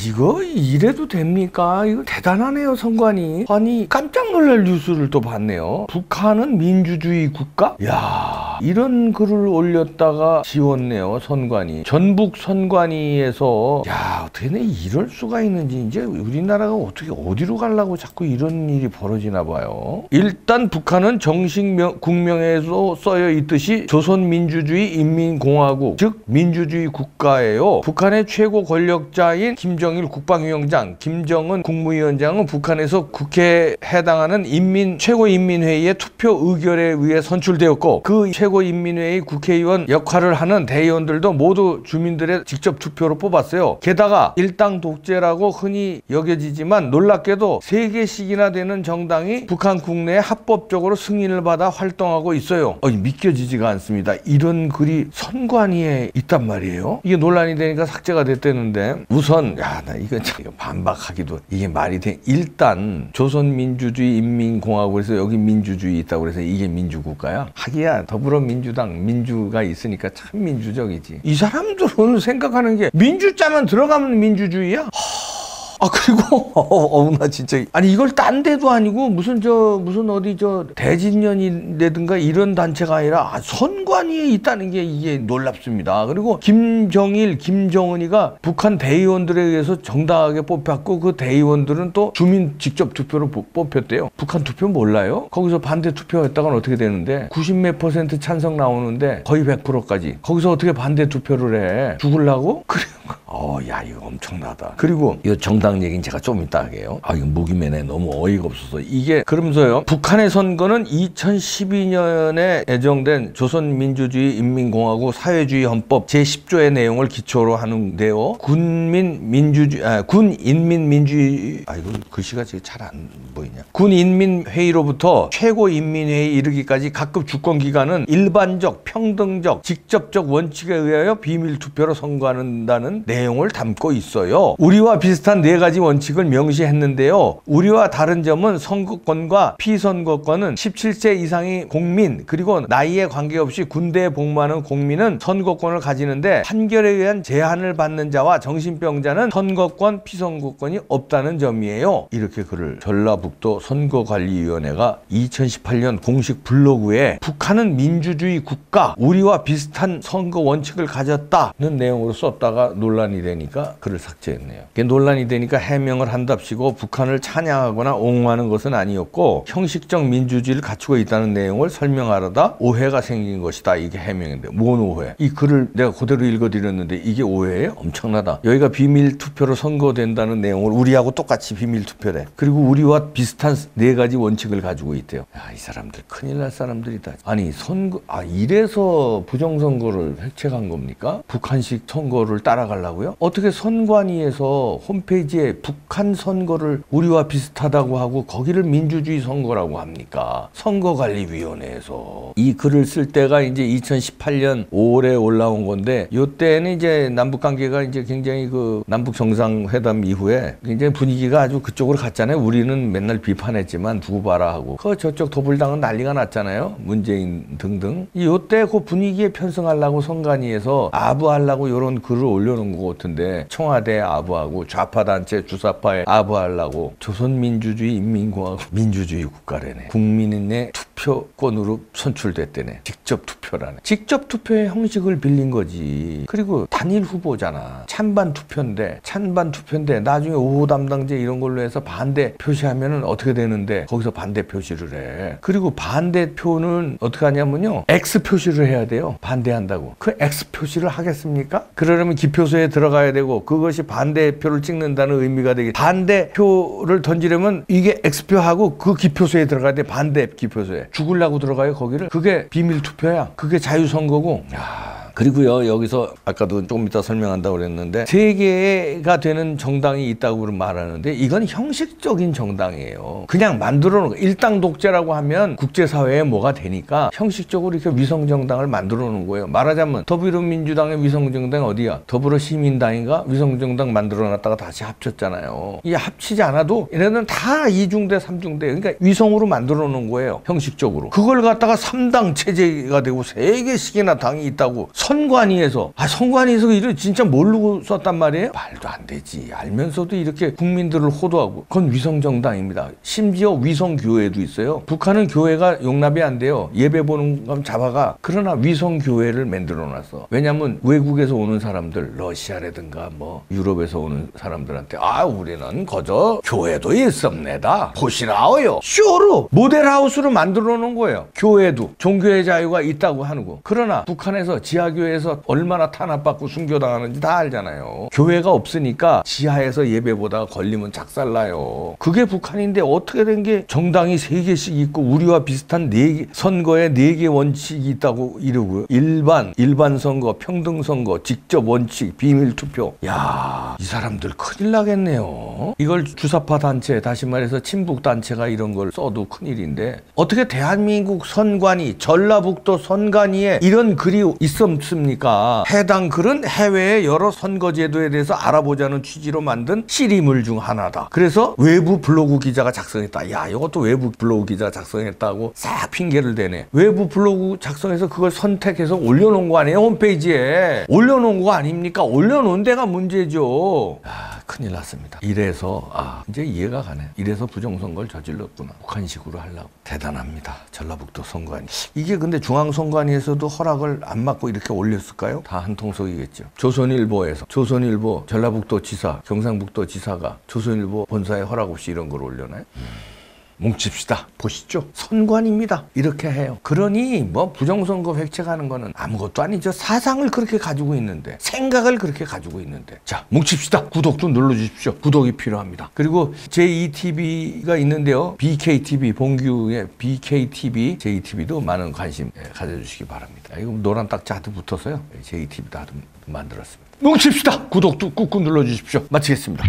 이거 이래도 됩니까? 이거 대단하네요, 선관위. 아니, 깜짝 놀랄 뉴스를 또 봤네요. 북한은 민주주의 국가? 야, 이런 글을 올렸다가 지웠네요, 선관위. 전북 선관위에서 야, 어떻게 이럴 수가 있는지 이제 우리나라가 어떻게 어디로 가려고 자꾸 이런 일이 벌어지나 봐요. 일단 북한은 정식 국명에서 써여 있듯이 조선민주주의 인민공화국, 즉 민주주의 국가예요. 북한의 최고 권력자인 김정일 국방위원장, 김정은 국무위원장은 북한에서 국회에 해당하는 최고인민회의의 투표 의결에 의해 선출되었고, 그 최고인민회의 국회의원 역할을 하는 대의원들도 모두 주민들의 직접 투표로 뽑았어요. 게다가 일당 독재라고 흔히 여겨지지만 놀랍게도 3개씩이나 되는 정당이 북한 국내에 합법적으로 승인을 받아 활동하고 있어요. 믿겨지지가 않습니다. 이런 글이 선관위에 있단 말이에요. 이게 논란이 되니까 삭제가 됐다는데, 우선 나 이거 반박하기도 이게 말이 돼. 일단 조선민주주의 인민공화국에서 여기 민주주의 있다고 그래서 이게 민주국가야? 하기야 더불어민주당 민주가 있으니까 참 민주적이지. 이 사람들은 생각하는 게 민주자만 들어가면 민주주의야? 그리고 나 진짜 아니 이걸 딴 데도 아니고 무슨 어디 대진년이라든가 이런 단체가 아니라 선관위에 있다는 게 이게 놀랍습니다. 그리고 김정일, 김정은이가 북한 대의원들에 의해서 정당하게 뽑혔고, 그 대의원들은 또 주민 직접 투표로 뽑혔대요. 북한 투표 몰라요? 거기서 반대 투표했다가는 어떻게 되는데 90몇 % 찬성 나오는데 거의 100%까지 거기서 어떻게 반대 투표를 해? 죽을라고? 그래. 야, 이거 엄청나다. 그리고 이 정당 얘기는 제가 좀 이따 하게요. 이거 무기면에 너무 어이가 없어서. 이게 그러면서요, 북한의 선거는 2012년에 애정된 조선민주주의 인민공화국 사회주의 헌법 제10조의 내용을 기초로 하는데요. 군인민민주주의 이거 글씨가 지금 잘 안 보이냐. 군인민회의로부터 최고인민회의 이르기까지 각급 주권기관은 일반적, 평등적, 직접적 원칙에 의하여 비밀투표로 선거한다는 내용을 담고 있어요. 우리와 비슷한 4가지 원칙을 명시했는데요. 우리와 다른 점은 선거권과 피선거권은 17세 이상의 국민, 그리고 나이에 관계없이 군대에 복무하는 국민은 선거권을 가지는데 판결에 의한 제한을 받는 자와 정신병자는 선거권, 피선거권이 없다는 점이에요. 이렇게 글을 전라북도 선거관리위원회가 2018년 공식 블로그에 북한은 민주주의 국가, 우리와 비슷한 선거 원칙을 가졌다는 내용으로 썼다가 논란이 되니까 글을 삭제했네요. 논란이 되니까 해명을 한답시고 북한을 찬양하거나 옹호하는 것은 아니었고 형식적 민주주의를 갖추고 있다는 내용을 설명하려다 오해가 생긴 것이다. 이게 해명인데 뭔 오해? 이 글을 내가 그대로 읽어드렸는데 이게 오해예요? 엄청나다. 여기가 비밀투표로 선거된다는 내용을 우리하고 똑같이 비밀투표래. 그리고 우리와 비슷한 4가지 원칙을 가지고 있대요. 이 사람들 큰일 날 사람들이다. 아니 선거 이래서 부정선거를 획책한 겁니까? 북한식 선거를 따라가려고요? 어떻게 선관위에서 홈페이지에 북한 선거를 우리와 비슷하다고 하고 거기를 민주주의 선거라고 합니까? 선거관리위원회에서. 이 글을 쓸 때가 이제 2018년 5월에 올라온 건데, 이때는 이제 남북관계가 이제 굉장히 남북 정상회담 이후에 굉장히 분위기가 아주 그쪽으로 갔잖아요. 우리는 맨날 비판했지만 두고 봐라 하고, 저쪽 더불당은 난리가 났잖아요. 문재인 등등. 이때 그 분위기에 편승하려고 선관위에서 아부하려고 이런 글을 올려놓은 것 같은데, 청와대에 아부하고 좌파단체 주사파에 아부하려고 조선민주주의 인민공화국 민주주의 국가래네. 국민의 투표권으로 선출됐대네. 직접 투표라네. 직접 투표의 형식을 빌린 거지. 그리고 단일 후보잖아. 찬반 투표인데 나중에 5호 담당제 이런 걸로 해서 반대 표시하면은 어떻게 되는데 거기서 반대 표시를 해. 그리고 반대표는 어떻게 하냐면요, X 표시를 해야 돼요. 반대한다고. 그 X 표시를 하겠습니까? 그러려면 기표소에 들어가야 되고, 그것이 반대표를 찍는다는 의미가 되기, 반대표를 던지려면 이게 X표하고 그 기표소에 들어가야 돼. 반대 기표소에. 죽으려고 들어가요 거기를? 그게 비밀투표야. 그게 자유선거고. 그리고요, 여기서 아까도 조금 이따 설명한다고 그랬는데 3개가 되는 정당이 있다고 말하는데 이건 형식적인 정당이에요. 그냥 만들어 놓은 거. 일당 독재라고 하면 국제사회에 뭐가 되니까 형식적으로 이렇게 위성정당을 만들어 놓은 거예요. 말하자면 더불어민주당의 위성정당 어디야? 더불어시민당인가? 위성정당 만들어 놨다가 다시 합쳤잖아요. 이게 합치지 않아도 얘네들은 다 2중대 3중대, 그러니까 위성으로 만들어 놓은 거예요. 형식적으로. 그걸 갖다가 3당 체제가 되고 3개씩이나 당이 있다고 선관위에서 선관위에서 이를 진짜 모르고 썼단 말이에요? 말도 안 되지. 알면서도 이렇게 국민들을 호도하고. 그건 위성정당입니다. 심지어 위성교회도 있어요. 북한은 교회가 용납이 안 돼요. 예배 보는 건 잡아가. 그러나 위성교회를 만들어놨어. 왜냐하면 외국에서 오는 사람들, 러시아라든가 뭐 유럽에서 오는 사람들한테 우리는 거저 교회도 있습니다. 보시라오요. 쇼로 모델하우스로 만들어 놓은 거예요. 교회도 종교의 자유가 있다고 하는 거. 그러나 북한에서 지하교회에서 얼마나 탄압받고 순교당하는지 다 알잖아요. 교회가 없으니까 지하에서 예배 보다가 걸리면 작살나요. 그게 북한인데 어떻게 된 게 정당이 3개씩 있고 우리와 비슷한 선거에 4개 원칙이 있다고 이러고요. 일반 선거, 평등 선거, 직접 원칙, 비밀 투표. 야, 이 사람들 큰일 나겠네요. 이걸 주사파 단체, 다시 말해서 친북 단체가 이런 걸 써도 큰일인데 어떻게 대한민국 선관위, 전라북도 선관위에 이런 글이 있었습니까? 해당 글은 해외의 여러 선거제도에 대해서 알아보자는 취지로 만든 시리물 중 하나다. 그래서 외부 블로그 기자가 작성했다. 야, 이것도 외부 블로그 기자가 작성했다고 싹 핑계를 대네. 외부 블로그 작성해서 그걸 선택해서 올려놓은 거 아니에요? 홈페이지에. 올려놓은 거 아닙니까? 올려놓은 데가 문제죠. 큰일 났습니다. 이래서 이제 이해가 가네. 이래서 부정선거를 저질렀구나. 북한식으로 하려고. 대단합니다. 전라북도 선관위. 이게 근데 중앙선관위에서도 허락을 안 받고 이렇게 올렸을까요? 다 한통속이겠죠. 조선일보에서 조선일보 전라북도 지사, 경상북도 지사가 조선일보 본사에 허락 없이 이런 걸 올려놔요? 뭉칩시다. 보시죠. 선관입니다. 이렇게 해요. 그러니 뭐 부정선거 획책하는 거는 아무것도 아니죠. 사상을 그렇게 가지고 있는데, 생각을 그렇게 가지고 있는데. 자, 뭉칩시다. 구독도 눌러주십시오. 구독이 필요합니다. 그리고 제2TV가 있는데요. BKTV, 봉규의 BKTV, 제2TV도 많은 관심 가져주시기 바랍니다. 이거 노란 딱지 하도 붙어서요. 제2TV도 하도 만들었습니다. 뭉칩시다. 구독도 꾹꾹 눌러주십시오. 마치겠습니다.